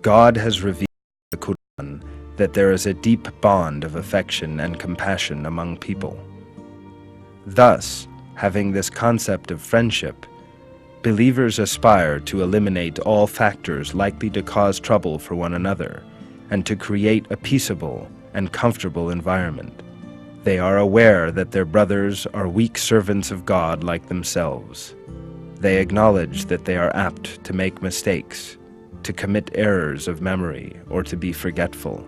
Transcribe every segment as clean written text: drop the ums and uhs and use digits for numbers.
God has revealed in the Qur'an that there is a deep bond of affection and compassion among people. Thus, having this concept of friendship, believers aspire to eliminate all factors likely to cause trouble for one another and to create a peaceable and comfortable environment. They are aware that their brothers are weak servants of God like themselves. They acknowledge that they are apt to make mistakes, to commit errors of memory, or to be forgetful.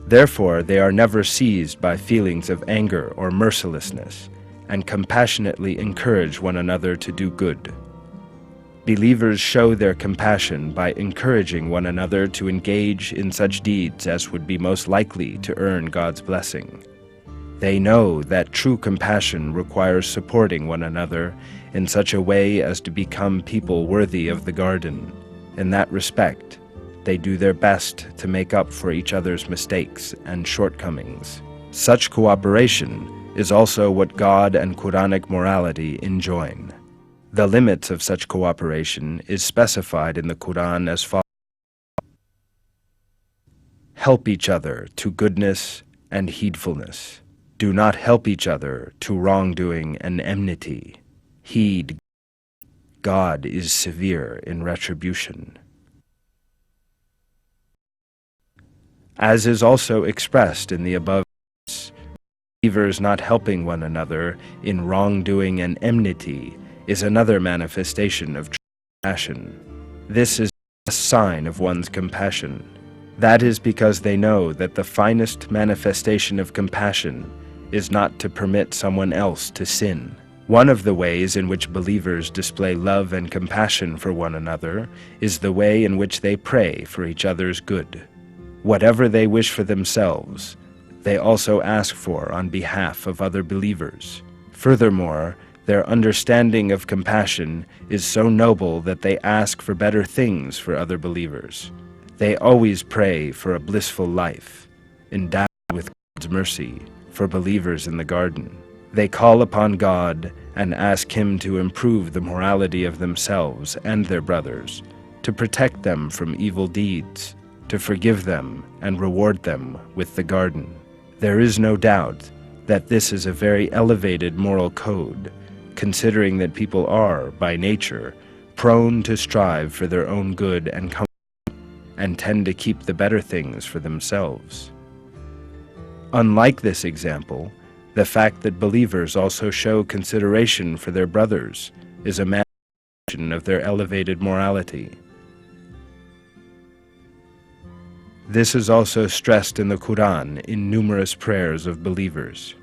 Therefore, they are never seized by feelings of anger or mercilessness, and compassionately encourage one another to do good. Believers show their compassion by encouraging one another to engage in such deeds as would be most likely to earn God's blessing. They know that true compassion requires supporting one another in such a way as to become people worthy of the garden. In that respect, they do their best to make up for each other's mistakes and shortcomings. Such cooperation is also what God and Quranic morality enjoin. The limits of such cooperation is specified in the Qur'an as follows: help each other to goodness and heedfulness. Do not help each other to wrongdoing and enmity. Heed, God is severe in retribution. As is also expressed in the above, believers not helping one another in wrongdoing and enmity is another manifestation of true compassion. This is a sign of one's compassion. That is because they know that the finest manifestation of compassion is not to permit someone else to sin. One of the ways in which believers display love and compassion for one another is the way in which they pray for each other's good. Whatever they wish for themselves, they also ask for on behalf of other believers. Furthermore, their understanding of compassion is so noble that they ask for better things for other believers. They always pray for a blissful life, endowed with God's mercy, for believers in the garden. They call upon God and ask Him to improve the morality of themselves and their brothers, to protect them from evil deeds, to forgive them and reward them with the garden. There is no doubt that this is a very elevated moral code, considering that people are, by nature, prone to strive for their own good and comfort, and tend to keep the better things for themselves. Unlike this example, the fact that believers also show consideration for their brothers is a manifestation of their elevated morality. This is also stressed in the Qur'an in numerous prayers of believers.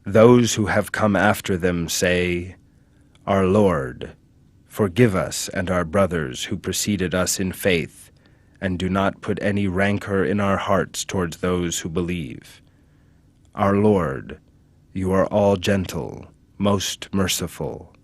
Those who have come after them say, Our Lord, forgive us and our brothers who preceded us in faith, and do not put any rancor in our hearts towards those who believe. Our Lord, you are all gentle, most merciful.